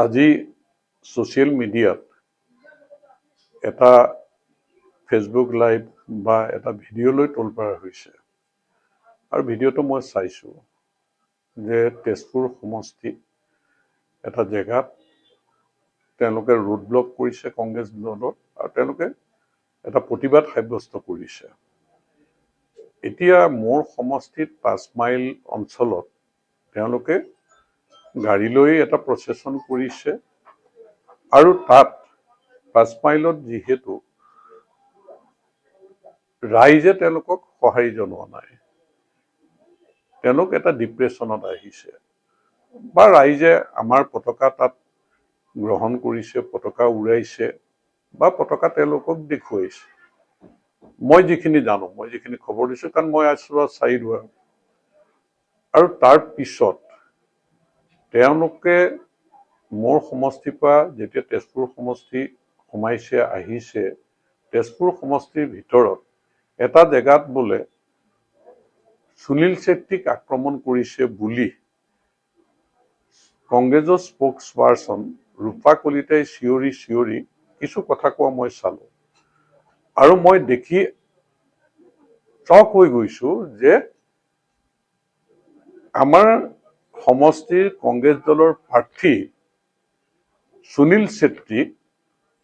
আজি ছ'চিয়েল মিডিয়াত এটা ফেচবুক লাইভ বা এটা ভিডিঅ'লৈ তোলপাৰ হৈছে আৰু ভিডিঅ'টো মই চাইছোঁ যে তেজপুৰ সমষ্টিত এটা জেগাত তেওঁলোকে ৰোড ব্লক কৰিছে কংগ্ৰেছ দলৰ আৰু তেওঁলোকে এটা প্ৰতিবাদ সাব্যস্ত কৰিছে। এতিয়া মোৰ সমষ্টিত 5 মাইল অঞ্চলত তেওঁলোকে গাড়ী লৈ এটা প্ৰচেছন কৰিছে আৰু তাত 5 মাইলত যিহেতু ৰাইজে তেওঁলোকক সঁহাৰি জনোৱা নাই, তেওঁলোক এটা ডিপ্ৰেশ্যনত আহিছে বা ৰাইজে আমাৰ পতাকা তাত গ্ৰহণ কৰিছে, পতাকা উৰাইছে বা পতাকা তেওঁলোকক দেখুৱাইছে। মই যিখিনি জানো, মই যিখিনি খবৰ দিছোঁ, কাৰণ মই আছোঁ চাৰিদুৱাৰ, আৰু তাৰ পিছত তেওঁলোকে মোৰ সমষ্টিৰ পৰা যেতিয়া তেজপুৰ সমষ্টি সোমাইছে আহিছে, তেজপুৰ সমষ্টিৰ ভিতৰত এটা জেগাত বোলে সুনীল ছেত্ৰীক আক্ৰমণ কৰিছে বুলি কংগ্ৰেছৰ স্পোক্স পাৰ্চন ৰূপা কলিতাই চিঞৰি চিঞৰি কিছু কথা কোৱা মই চালো আৰু মই দেখি চক হৈ গৈছো যে আমাৰ সমষ্টিৰ কংগ্ৰেছ দলৰ প্ৰাৰ্থী সুনীল ছেত্ৰী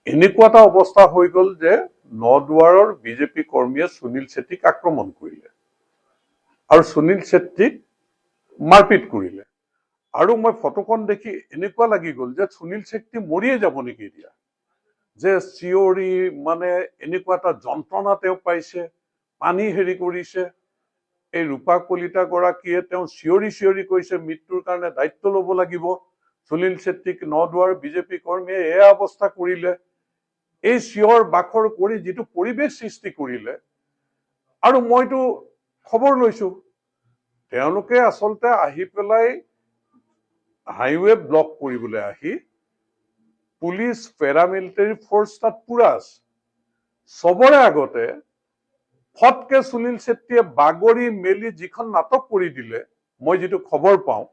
এনেকুৱা এটা অৱস্থা হৈ গ'ল যে নদুৱাৰৰ বিজেপি কৰ্মীয়ে সুনীল ছেত্ৰীক আক্ৰমণ কৰিলে আৰু সুনীল ছেত্ৰীক মাৰপিট কৰিলে। আৰু মই ফটোখন দেখি এনেকুৱা লাগি গ'ল যে সুনীল ছেত্ৰী মৰিয়ে যাব নেকি এতিয়া, যে চিঞৰি মানে এনেকুৱা এটা যন্ত্ৰণা তেওঁ পাইছে, পানী হেৰি কৰিছে। এই ৰূপা কলিতা গৰাকীয়ে তেওঁ চিঞৰি চিঞৰি কৈছে মৃত্যুৰ কাৰণে দায়িত্ব ল'ব লাগিব, সুনীল ছেত্ৰীক নদুৱাৰ বিজেপি কৰ্মীয়ে এয়া অৱস্থা কৰিলে। এই চিঞৰ বাখৰ কৰি যিটো পৰিৱেশ সৃষ্টি কৰিলে, আৰু মইতো খবৰ লৈছো তেওঁলোকে আচলতে আহি পেলাই হাইৱে ব্লক কৰিবলৈ আহি পুলিচ পেৰামিলিটাৰী ফৰ্চ তাত পুৰা আছে। চবৰে আগতে ফটকে সুনীল ছেত্ৰীয়ে বাগৰি মেলি যিখন নাটক কৰি দিলে, মই যিটো খবৰ পাওঁ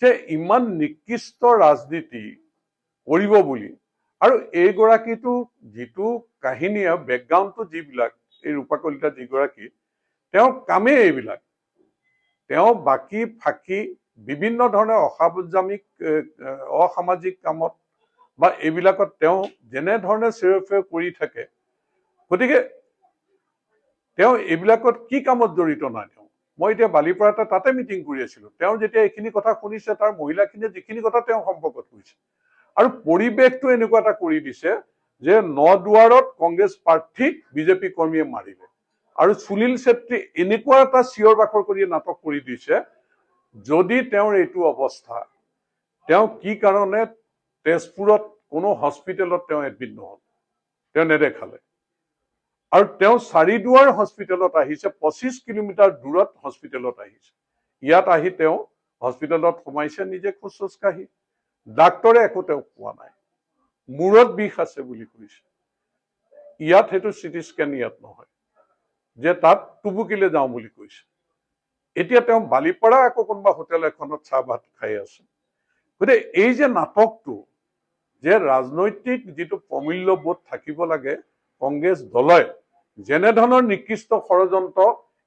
যে ইমান নিকৃষ্ট ৰাজনীতি কৰিব বুলি। আৰু এইগৰাকীটো যিটো কাহিনী বেকগ্ৰাউণ্ডটো যিবিলাক, এই ৰূপা কলিতা যিগৰাকী, তেওঁৰ কামেই এইবিলাক। তেওঁ বাকী ফাঁকি বিভিন্ন ধৰণৰ অসামাজিক কামত বা এইবিলাকত তেওঁ যেনেধৰণে চেৰফেৰ কৰি থাকে, গতিকে তেওঁ এইবিলাকত কি কামত জড়িত নাই। মই এতিয়া বালিপাৰাতে তাতে মিটিং কৰি আছিলো, তেওঁ যেতিয়া এইখিনি কথা শুনিছে, তাৰ মহিলাখিনিয়ে যিখিনি কথা তেওঁ সম্পৰ্কত কৈছে, আৰু পৰিৱেশটো এনেকুৱা এটা কৰি দিছে যে নদুৱাৰত কংগ্ৰেছ প্ৰাৰ্থীক বিজেপি কৰ্মীয়ে মাৰিলে আৰু সুনীল ছেত্ৰী এনেকুৱা এটা চিঞৰ বাখৰ কৰি নাটক কৰি দিছে। যদি তেওঁৰ এইটো অৱস্থা, তেওঁ কি কাৰণে তেজপুৰত কোনো হস্পিটেলত তেওঁ এডমিট নহল, তেওঁ নেদেখালে, আৰু তেওঁ চাৰিদুৱাৰ হস্পিটেলত আহিছে, 25 কিলোমিটাৰ দূৰত হস্পিটেলত আহিছে। ইয়াত আহি তেওঁ হস্পিটেলত সোমাইছে নিজে খোজ কাঢ়ি, ডাক্তৰে একো তেওঁক কোৱা নাই, মূৰত বিষ আছে বুলি কৈছে। ইয়াত সেইটো চিটি স্কেন ইয়াত নহয়, যে তাত টুবুকিলে যাওঁ বুলি কৈছে। এতিয়া তেওঁ বালিপাৰা আকৌ কোনোবা হোটেল এখনত চাহ ভাত খাই আছে। গতিকে এই যে নাটকটো, যে ৰাজনৈতিক যিটো প্ৰমূল্যবোধ থাকিব লাগে কংগ্ৰেছ দলে, যেনেধৰণৰ নিকৃষ্ট ষড়যন্ত্ৰ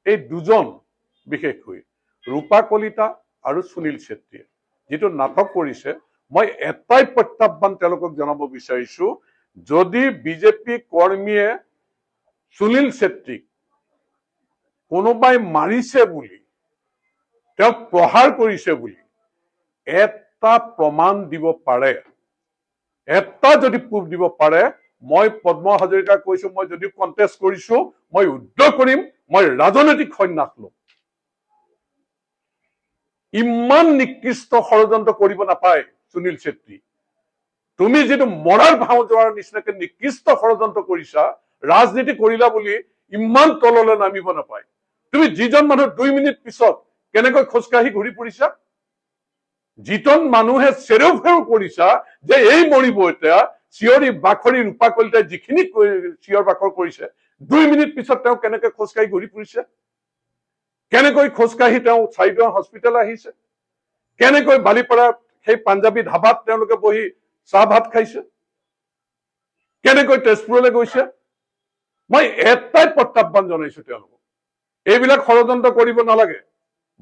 এই দুজন, বিশেষকৈ ৰূপা কলিতা আৰু সুনীল ছেত্ৰীয়ে যিটো নাটক কৰিছে, মই এটাই প্ৰত্যাহ্বান তেওঁলোকক জনাব বিচাৰিছো, যদি বিজেপি কৰ্মীয়ে সুনীল ছেত্ৰীক কোনোবাই মাৰিছে বুলি, তেওঁক প্ৰহাৰ কৰিছে বুলি এটা প্ৰমাণ দিব পাৰে, এটা যদি প্ৰুফ দিব পাৰে, মই পদ্ম হাজৰিকাক কৈছো, মই যদি কণ্টেষ্ট কৰিছো, মই যুদ্ধ কৰিম, মই ৰাজনৈতিক সন্যাস লম। ইমান নিকৃষ্ট ষড়যন্ত্ৰ কৰিব নাপায় সুনীল ছেত্ৰী। তুমি যিটো মৰাৰ ভাও যোৱাৰ নিচিনাকে নিকৃষ্ট ষড়যন্ত্ৰ কৰিছা, ৰাজনীতি কৰিলা বুলি ইমান তললৈ নামিব নাপায়। তুমি যিজন মানুহ 2 মিনিট পিছত কেনেকৈ খোজকাঢ়ি ঘূৰি ফুৰিছা, যিজন মানুহে চেৰফেৰ কৰিছা যে এই মৰিব এতিয়া, চিঞৰি বাখৰি ৰূপা কলিতাই যিখিনি চিঞৰ বাখৰ কৰিছে, 2 মিনিট পিছত তেওঁ কেনেকৈ খোজকাঢ়ি ঘূৰি ফুৰিছে, কেনেকৈ খোজকাঢ়ি তেওঁ চাৰিদুৱাৰ হস্পিটেল আহিছে, কেনেকৈ বালিপাৰা সেই পাঞ্জাবী ধাবাত তেওঁলোকে বহি চাহ ভাত খাইছে, কেনেকৈ তেজপুৰলৈ গৈছে। মই এটাই প্ৰত্যাহ্বান জনাইছো তেওঁলোকক, এইবিলাক ষড়যন্ত্ৰ কৰিব নালাগে।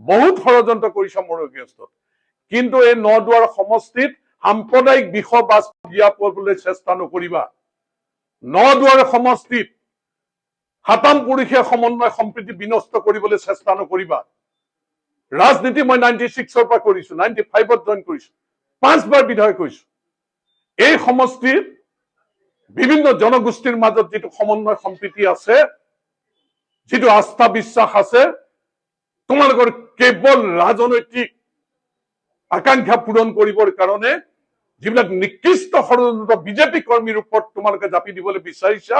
বহুত ষড়যন্ত্ৰ কৰিছে মোৰ এগেইনষ্টত, কিন্তু এই ৯ দুৱাৰ সমষ্টিত সাম্প্ৰদায়িক বিষবাজ দিয়াবলৈ চেষ্টা নকৰিবা। ৯ দুৱাৰ সমষ্টিত সাতাম পুৰুষীয়া সমন্বয় সম্প্ৰীতি বিনষ্ট কৰিবলৈ চেষ্টা নকৰিবা। ৰাজনীতি মই 96ৰ পৰা কৰিছো, 95ত জইন কৰিছো, 5বাৰ বিধায়ক হৈছো। এই সমষ্টিৰ বিভিন্ন জনগোষ্ঠীৰ মাজত যিটো সমন্বয় সম্প্ৰীতি আছে, যিটো আস্থা বিশ্বাস আছে, তোমালোকৰ কেৱল ৰাজনৈতিক আকাংক্ষা পূৰণ কৰিবৰ কাৰণে যিবিলাক নিকৃষ্ট ষড়যন্ত্ৰ বিজেপি কৰ্মীৰ ওপৰত তোমালোকে জাপি দিবলৈ বিচাৰিছা,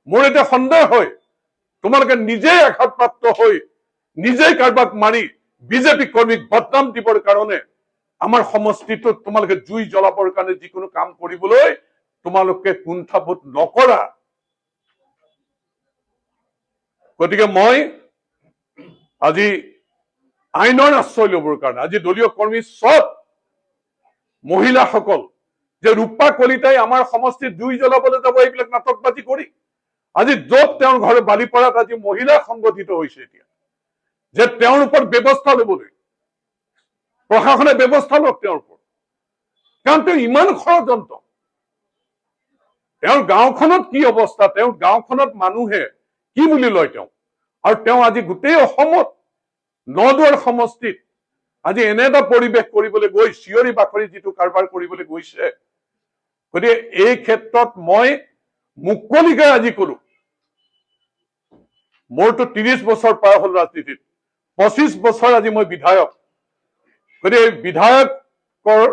মোৰ এটা সন্দেহ হয় তোমালোকে নিজেই আঘাতপ্ৰাপ্ত হৈ নিজেই কাৰোবাক মাৰি বিজেপি কৰ্মীক বদনাম দিবৰ কাৰণে আমাৰ সমষ্টিটোত তোমালোকে জুই জ্বলাবৰ কাৰণে যিকোনো কাম কৰিবলৈ তোমালোকে কুণ্ঠাবোধ নকৰা। গতিকে মই আজি আইনৰ আশ্ৰয় লবৰ কাৰণে আজি দলীয় কৰ্মী সব মহিলাসকল যে ৰূপা কলিতাই আমাৰ সমষ্টিত জুই জ্বলাবলৈ যাব, এইবিলাক নাটকবাজি কৰি আজি য'ত তেওঁৰ ঘৰে বালিপাৰাত আজি মহিলা সংগঠিত হৈছে, এতিয়া যে তেওঁৰ ওপৰত ব্যৱস্থা ল'বলৈ প্ৰশাসনে ব্যৱস্থা লওক তেওঁৰ ওপৰত, কাৰণ তেওঁ ইমান ষড়যন্ত্ৰ। তেওঁৰ গাঁওখনত কি অৱস্থা, তেওঁৰ গাঁওখনত মানুহে কি বুলি লয় তেওঁ, আৰু তেওঁ আজি গোটেই অসমত ৯ দুৱাৰ সমষ্টিত আজি এনে এটা পৰিৱেশ কৰিবলৈ গৈ চিঞৰি বাখৰি যিটো কাৰবাৰ কৰিবলৈ গৈছে। গতিকে এই ক্ষেত্ৰত মই মুকলিকে আজি কলো, মোৰতো 30 বছৰ পাৰ হ'ল ৰাজনীতিত, 25 বছৰ আজি মই বিধায়ক। গতিকে এই বিধায়কৰ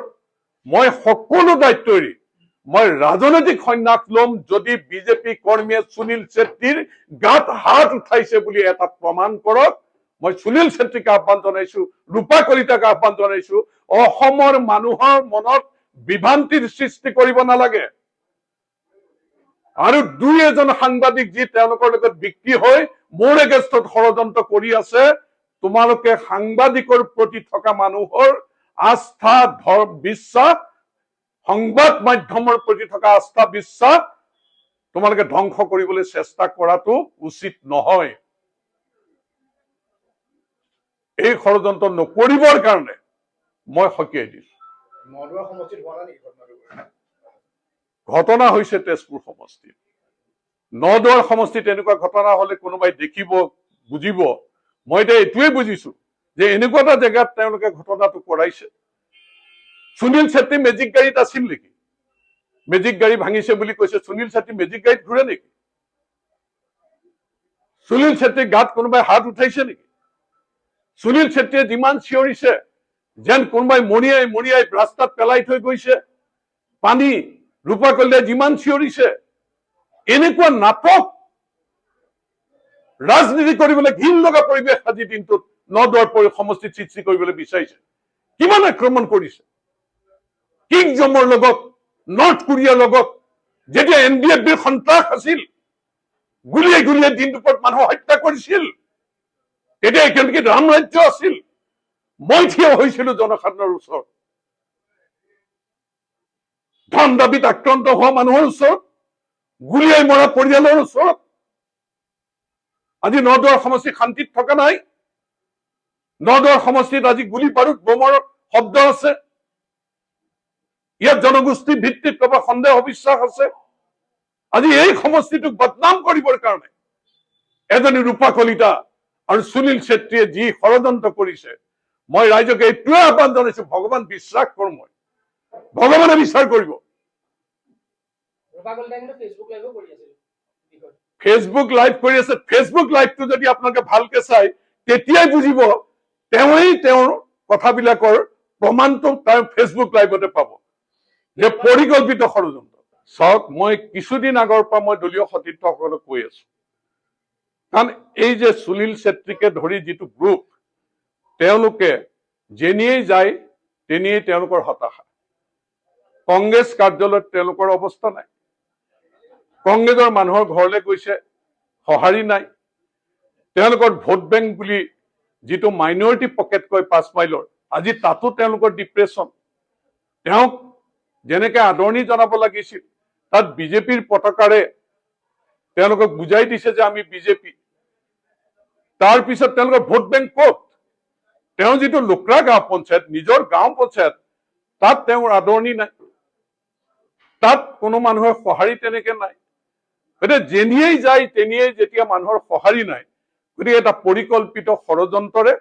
মই সকলো দায়িত্ব এৰি মই ৰাজনৈতিক সন্ন্যাস লম যদি বিজেপি কৰ্মীয়ে সুনীল ছেত্ৰীৰ গাত হাত উঠাইছে বুলি এটা প্ৰমাণ কৰক। মই সুনীল ছেত্ৰীক আহ্বান জনাইছো, ৰূপা কলিতাক আহ্বান জনাইছো, অসমৰ মানুহৰ মনত বিভ্ৰান্তিৰ সৃষ্টি কৰিব নালাগে। আৰু দুই এজন সাংবাদিক যি তেওঁলোকৰ লগত বিক্ৰী হৈ মোৰ এগেইনষ্টত ষড়যন্ত্ৰ কৰি আছে, তোমালোকে সাংবাদিকৰ প্ৰতি থকা মানুহৰ আস্থা বিশ্বাস, সংবাদ মাধ্যমৰ প্ৰতি থকা আস্থা বিশ্বাস তোমালোকে ধ্বংস কৰিবলৈ চেষ্টা কৰাটো উচিত নহয়। এই ষড়যন্ত্ৰ নকৰিবৰ কাৰণে মই সকীয়াই দিছো। ঘটনা হৈছে তেজপুৰ সমষ্টিত, ৯ দুৱাৰ সমষ্টিত এনেকুৱা ঘটনা হলে কোনোবাই দেখিব বুজিব। মই এতিয়া এইটোৱে বুজিছো যে এনেকুৱা এটা জেগাত তেওঁলোকে ঘটনাটো কৰাইছে। সুনীল ছেত্ৰী মেজিক গাড়ীত আছিল নেকি? মেজিক গাড়ী ভাঙিছে বুলি কৈছে, সুনীল ছেত্ৰী মেজিক গাড়ীত ঘূৰে নেকি? সুনীল ছেত্ৰীৰ গাত কোনোবাই হাত উঠাইছে নেকি? সুনীল ছেত্ৰীয়ে যিমান চিঞৰিছে যেন কোনোবাই মৰিয়াই ৰাস্তাত পেলাই থৈ গৈছে পানী, ৰূপা কলিতাই যিমান চিঞৰিছে, এনেকুৱা নাটক ৰাজনীতি কৰিবলৈ ঘিণ লগা পৰিৱেশ আজি দিনটোত ৯ দুৱাৰ সমষ্টিত সৃষ্টি কৰিবলৈ বিচাৰিছে। কিমান আক্ৰমণ কৰিছে কিং জমৰ লগত, নৰ্থ কোৰিয়াৰ লগত, যেতিয়া NDFBৰ সন্ত্ৰাস আছিল, গুলিয়াই দিন দুপৰত মানুহ হত্যা কৰিছিল, তেতিয়া একেলগে ৰাম ৰাজ্য আছিল। মই থিয় হৈছিলো জনসাধাৰণৰ ওচৰত, ধন দাবীত আক্ৰান্ত হোৱা মানুহৰ ওচৰত, গুলিয়াই মৰা পৰিয়ালৰ ওচৰত। আজি ৯ দুৱাৰ সমষ্টিত শান্তিত থকা নাই। ৯ দুৱাৰ সমষ্টিত আজি গুলি বাৰুদ বোমৰ শব্দ আছে। ইয়াত জনগোষ্ঠী ভিত্তিত কবা সন্দেহ অবিশ্বাস আছে। আজি এই সমষ্টিটোক বদনাম কৰিবৰ কাৰণে এজনী ৰূপা কলিতা আৰু সুনীল ছেত্ৰীয়ে যি ষড়যন্ত্ৰ কৰিছে, মই ৰাইজক এইটোৱে আহ্বান জনাইছো, ভগৱান বিশ্বাস কৰো, মই ভগৱানে বিচাৰ কৰিব। ফেচবুক লাইভ কৰি আছে। ফেচবুক লাইভটো যদি আপোনালোকে ভালকে চাই তেতিয়াই বুজিব তেওঁৰ কথাবিলাকৰ প্ৰমাণটো তাৰ ফেচবুক লাইভতে পাব যে পৰিকল্পিত ষড়যন্ত্ৰ। চাওক, মই কিছুদিন আগৰ পৰা মই দলীয় সতীৰ্থসকলক কৈ আছো, কাৰণ এই যে সুনীল ছেত্ৰীকে ধৰি যিটো গ্ৰুপ, তেওঁলোকে যেনিয়েই যায় তেনিয়েই তেওঁলোকৰ হতাশা। কংগ্ৰেছ কাৰ্যালয়ত তেওঁলোকৰ অৱস্থা নাই, কংগ্ৰেছৰ মানুহৰ ঘৰলৈ গৈছে, সঁহাৰি নাই। তেওঁলোকৰ ভোট বেংক বুলি যিটো মাইনৰিটি পকেট কয় 5 মাইলৰ, আজি তাতো তেওঁলোকৰ ডিপ্ৰেছন। তেওঁক যেনেকে আদৰণি জনাব লাগিছিল, তাত বিজেপিৰ পতাকাৰে তেওঁলোকক বুজাই দিছে যে আমি বিজেপি। তাৰ পিছত তেওঁলোকৰ ভোট বেংক ক'ত? তেওঁ যিটো লোকৰা গাঁও পঞ্চায়ত, নিজৰ গাঁও পঞ্চায়ত, তাত তেওঁৰ আদৰণি নাই, তাত কোনো মানুহৰ সঁহাৰি তেনেকে নাই। গতিকে যেনিয়েই যায় তেনিয়েই যেতিয়া মানুহৰ সঁহাৰি নাই, গতিকে এটা পৰিকল্পিত ষড়যন্ত্ৰৰে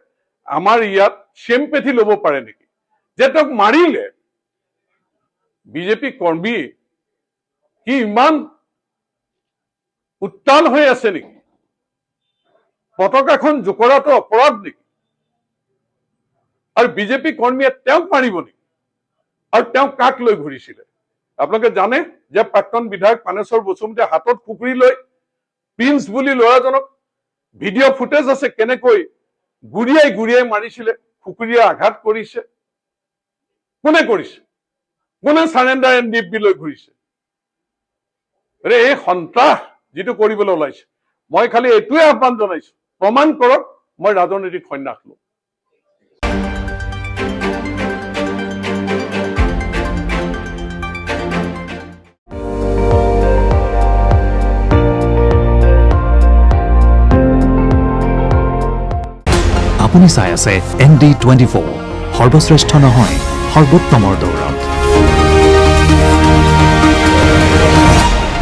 আমাৰ ইয়াত চেম্পেথি ল'ব পাৰে নেকি যে তেওঁক মাৰিলে বিজেপি কৰ্মী কি ইমান উত্তাল হৈ আছে নেকি? পতাকাখন জোকৰাটো অপৰাধ নেকি? আৰু বিজেপি কৰ্মীয়ে তেওঁক মাৰিব নেকি? আৰু তেওঁ কাক লৈ ঘূৰিছিলে? আপোনালোকে জানে যে প্ৰাক্তন বিধায়ক পানেশ্বৰ বসুমতাৰীয়ে হাতত খুকুৰি লৈ প্ৰিন্স বুলি ল'ৰাজনক ভিডিঅ' ফুটেজ আছে কেনেকৈ গুৰিয়াই গুৰিয়াই মাৰিছিলে, খুকুৰিয়ে আঘাত কৰিছে। কোনে কৰিছে? কোনে চাৰেণ্ডাৰ এণ্ড নিব লৈ ঘূৰিছে? এই সন্ত্ৰাস যিটো কৰিবলৈ ওলাইছে, মই খালি এইটোৱে আহ্বান জনাইছো, প্ৰমাণ কৰক মই ৰাজনৈতিক সন্ন্যাস লওঁ। আপুনি চাই আছে ND24, সৰ্বশ্ৰেষ্ঠ নহয় সৰ্বোত্তমৰ দৌৰ।